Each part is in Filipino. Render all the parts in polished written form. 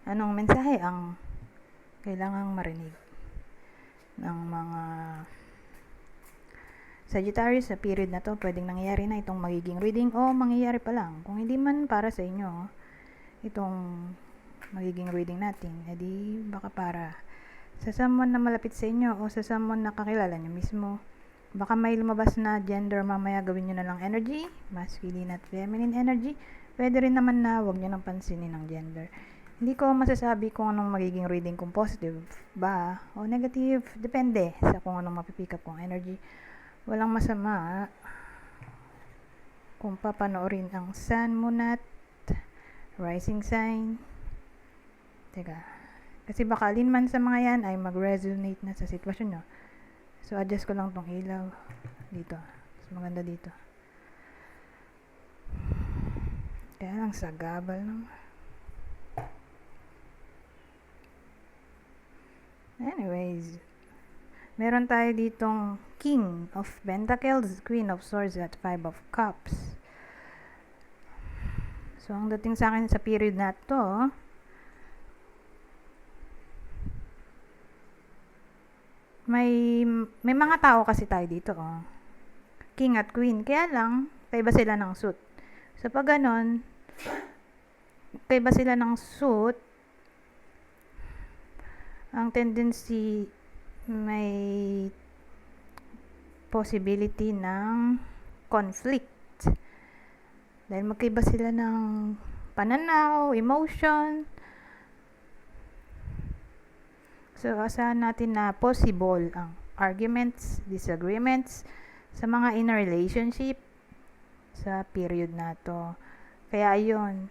Anong mensahe ang kailangang marinig ng mga Sagittarius sa period na to? Pwedeng nangyayari na itong magiging reading o mangyayari pa lang. Kung hindi man para sa inyo itong magiging reading natin, edi baka para sa someone na malapit sa inyo o sa someone na kakilala nyo mismo. Baka may lumabas na gender mamaya, gawin nyo na lang energy, masculine at feminine energy. Pwede rin naman na wag nyo nang pansinin ang gender. Hindi ko masasabi kung anong magiging reading, kung positive ba o negative. Depende sa kung anong mapipick up kong energy. Walang masama kung papanoorin ang sun, moon at rising sign. Teka, kasi baka alin man sa mga yan ay mag-resonate na sa sitwasyon nyo. So, adjust ko lang tong ilaw dito. Mas maganda dito. Kaya lang sagabal naman. Anyways, meron tayo ditong King of Pentacles, Queen of Swords at Five of Cups. So, ang dating sa akin sa period na to, may mga tao kasi tayo dito, oh. King at Queen. Kaya lang, kaiba sila ng suit. So, pag ganon, kaiba sila ng suit, ang tendency may possibility ng conflict. Dahil magkaiba sila ng pananaw, emotion. So, asahan natin na possible ang arguments, disagreements sa mga in a relationship sa period na to. Kaya ayun,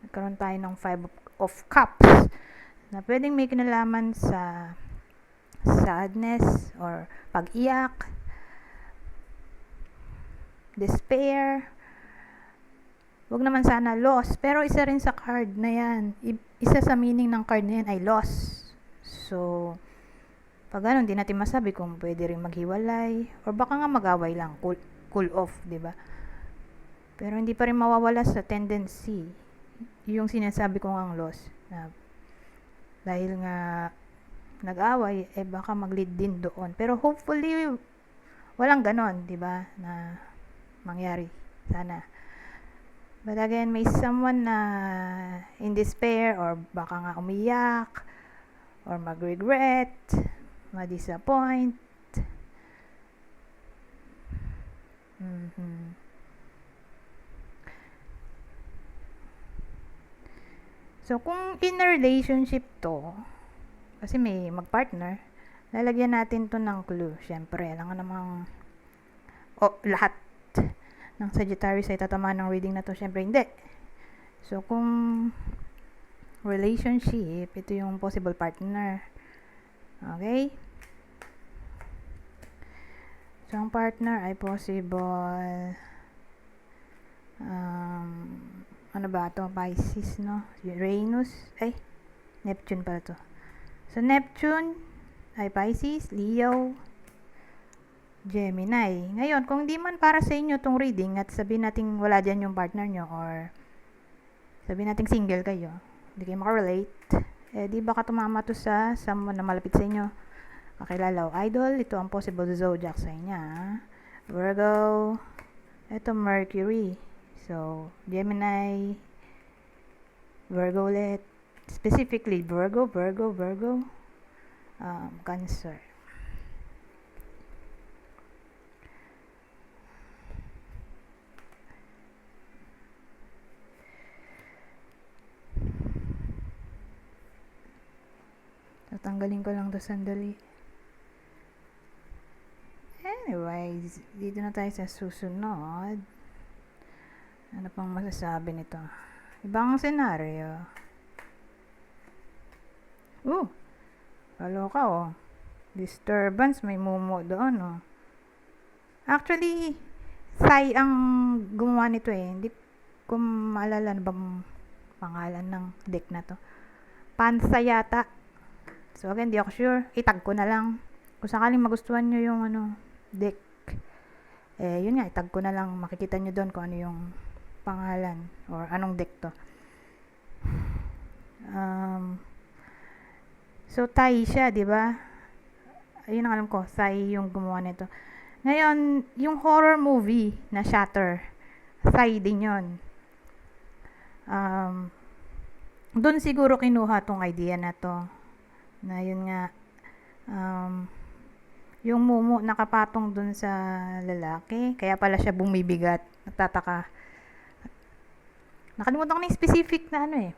nagkaroon tayo ng Five of Cups na pwedeng may kinalaman sa sadness or pag-iyak, despair. Wag naman sana loss, pero isa rin sa card na yan, isa sa meaning ng card na yan ay loss. So, pag ano, hindi natin masabi kung pwede rin maghiwalay or baka nga mag-away lang, cool off, 'di ba? Pero hindi pa rin mawawala sa tendency yung sinasabi ko ngang loss na dahil nga nag-away, baka mag-lead din doon. Pero hopefully walang ganon, 'di ba, na mangyari sana. But again, may someone na in despair or baka nga umiyak or mag-regret, ma-disappoint. So, kung in a relationship to, kasi may mag-partner, lalagyan natin to ng clue. Siyempre, alam nga namang lahat ng Sagittarius ay tatamaan ng reading na to. Siyempre, hindi. So, kung relationship, ito yung possible partner. Okay? So, ang partner ay possible ano ba to? Pisces, no? Uranus. Neptune pala to. So, Neptune ay Pisces, Leo, Gemini. Ngayon, kung di man para sa inyo tong reading at sabihin natin wala dyan yung partner nyo or sabihin natin single kayo, hindi kayo makarelate, di baka tumama to sa someone na malapit sa inyo, kakilala o idol. Ito ang possible zodiac sa inyo. Virgo, ito Mercury. So, Gemini, Virgo ulit. Specifically, Virgo, Cancer. Tatanggalin ko lang to sandali. Anyways, dito na tayo sa susunod. Ano pang masasabi nito? Ibang senaryo. Kaloka, oh. Disturbance, may mumu doon, oh. Actually, Sai ang gumawa nito eh. Hindi ko maalala na bang pangalan ng deck na to. Pansa yata. So, again, di ako sure. Itag ko na lang. Kung sakaling magustuhan nyo yung deck, yun nga, itag ko na lang. Makikita nyo doon kung ano yung pangalan or anong deck to. So, Thai siya, di ba? Ayun ang alam ko, Thai yung gumawa nito. Ngayon, yung horror movie na Shutter, Thai din yun. Doon siguro kinuha tong idea na to. Na yun nga, yung mumu nakapatong dun sa lalaki, kaya pala siya bumibigat. Nagtataka. Nakalimutan ko na yung specific na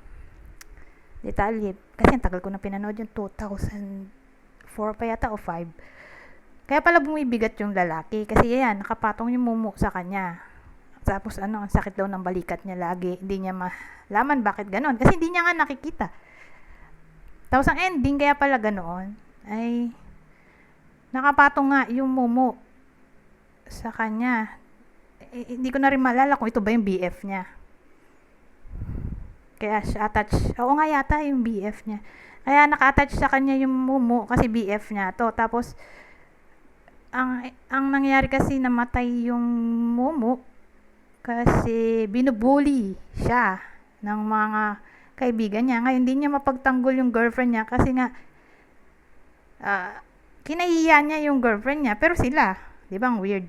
detalye. Kasi ang tagal ko na pinanood yung 2004 pa yata o 5. Kaya pala bumibigat yung lalaki. Kasi yan, nakapatong yung mumu sa kanya. Tapos ang sakit daw ng balikat niya lagi. Hindi niya malaman bakit ganon. Kasi hindi niya nga nakikita. Tapos ang ending, kaya pala ganoon, ay nakapatong nga yung mumu sa kanya. Hindi ko na rin maalala kung ito ba yung BF niya. Kaya siya attach. Oo nga yata yung BF niya. Kaya naka-attach sa kanya yung mumu kasi BF niya to. Tapos, ang nangyari kasi namatay yung mumu kasi binubuli siya ng mga kaibigan niya. Ngayon, hindi niya mapagtanggol yung girlfriend niya kasi nga, kinahiya niya yung girlfriend niya. Pero sila, di ba ang weird?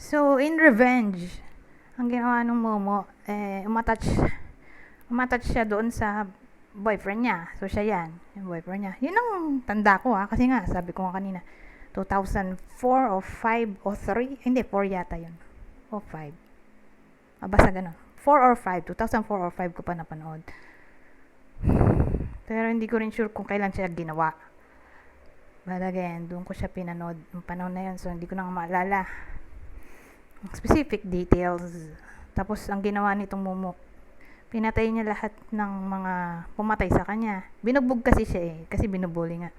So, in revenge, ang ginawa ng Momo, umattach siya doon sa boyfriend niya. So, siya yan, yung boyfriend niya. Yun ang tanda ko kasi nga, sabi ko nga kanina, 2004 o 5 o 3, hindi, 4 yata yun. O 5. Basta ganun. 4 or 5, 2004 or 5 ko pa napanood. Pero hindi ko rin sure kung kailan siya ginawa. But again, doon ko siya pinanood yung panahon na yun. So, hindi ko na maalala specific details. Tapos, ang ginawa nitong Momo, pinatay niya lahat ng mga pumatay sa kanya. Binugbog kasi siya kasi binubuli nga.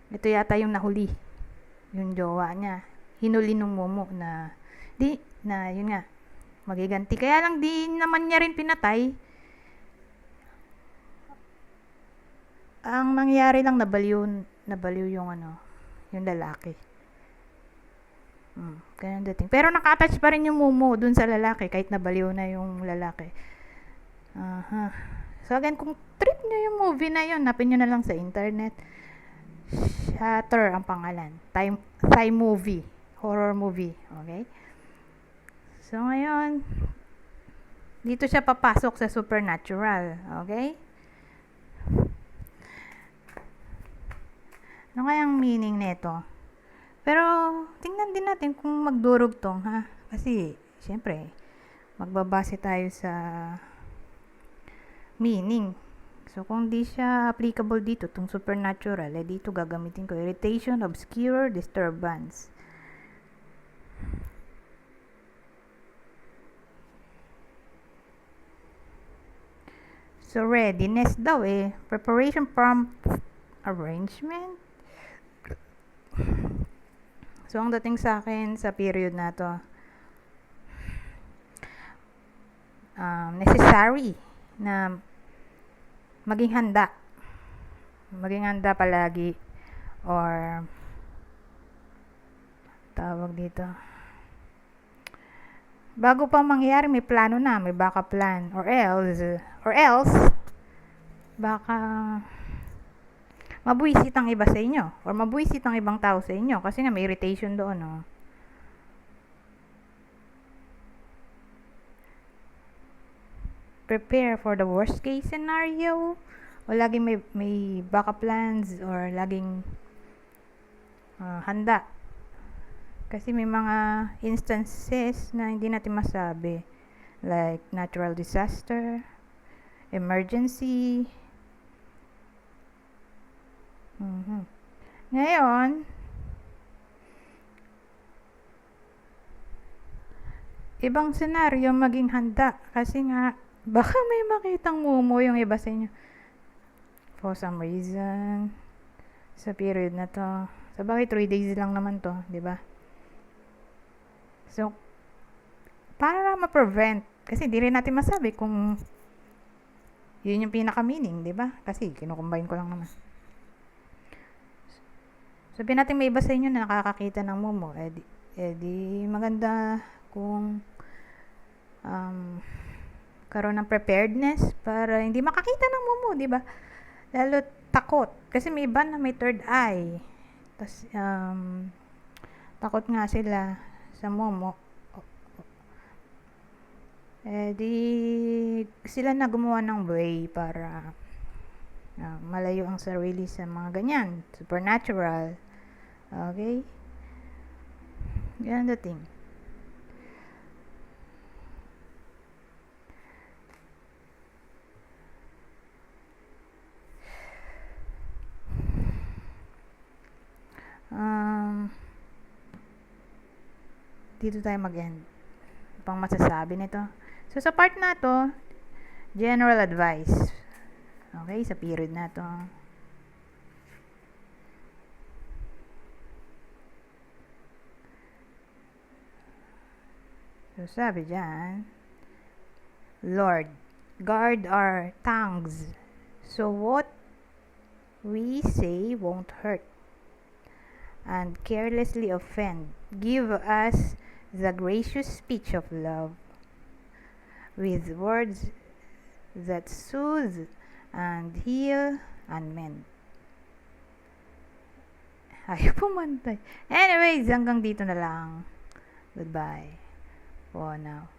Ito yata yung nahuli. Yung jowa niya. Hinuli nung Momo na, yun nga, magiganti. Kaya lang di naman niya rin pinatay. Ang nangyari lang, nabaliw yung yung lalaki. Ganyan dating. Pero naka-attach pa rin yung mumu dun sa lalaki kahit nabaliw na yung lalaki. So again, kung trip nyo yung movie na yun, napin nyo na lang sa internet. Shutter ang pangalan. Thai movie. Horror movie. Okay? So ngayon, dito siya papasok sa supernatural. Okay? Ano kayang meaning nito? Pero, tingnan din natin kung magdurugtong, ha? Kasi, syempre, magbabase tayo sa meaning. So, kung di siya applicable dito, itong supernatural, dito gagamitin ko, irritation, obscure, disturbance. So, readiness daw preparation, prompt, arrangement. So, ang dating sa akin sa period na to, necessary na maging handa. Maging handa palagi. Or, tawag dito. Bago pa mangyari, may plano na, may backup plan. Or else, baka mabuisit ang iba sa inyo or mabuisit ang ibang tao sa inyo kasi nga may irritation doon Prepare for the worst case scenario o laging may backup plans or laging handa kasi may mga instances na hindi natin masabi like natural disaster, emergency. Ngayon, ibang senaryo maging handa kasi nga baka may makitang mumu yung iba sa inyo for some reason sa period na to. Sa bagay 3 days lang naman to, di ba? So, para ma-prevent kasi di rin natin masabi kung yun yung pinaka-meaning, di ba? Kasi kinukombine ko lang naman. Sabihin natin may iba sa inyo na nakakakita ng mumu, di maganda kung karoon ng preparedness para hindi makakita ng mumu, di ba? Lalo takot. Kasi may iba na may third eye. Tapos, takot nga sila sa mumu. Eh, di sila na gumawa ng way para malayo ang sarili sa mga ganyan. Supernatural. Okay? Yan ang dating. Dito tayo mag-end. Pang masasabi nito. So, sa part na to, general advice. Okay, sa period na to. So, sabi dyan, Lord, guard our tongues, so what we say won't hurt and carelessly offend. Give us the gracious speech of love, with words that soothe and heal and mend. Ayaw pumantay. Anyways, hanggang dito na lang. Goodbye for now.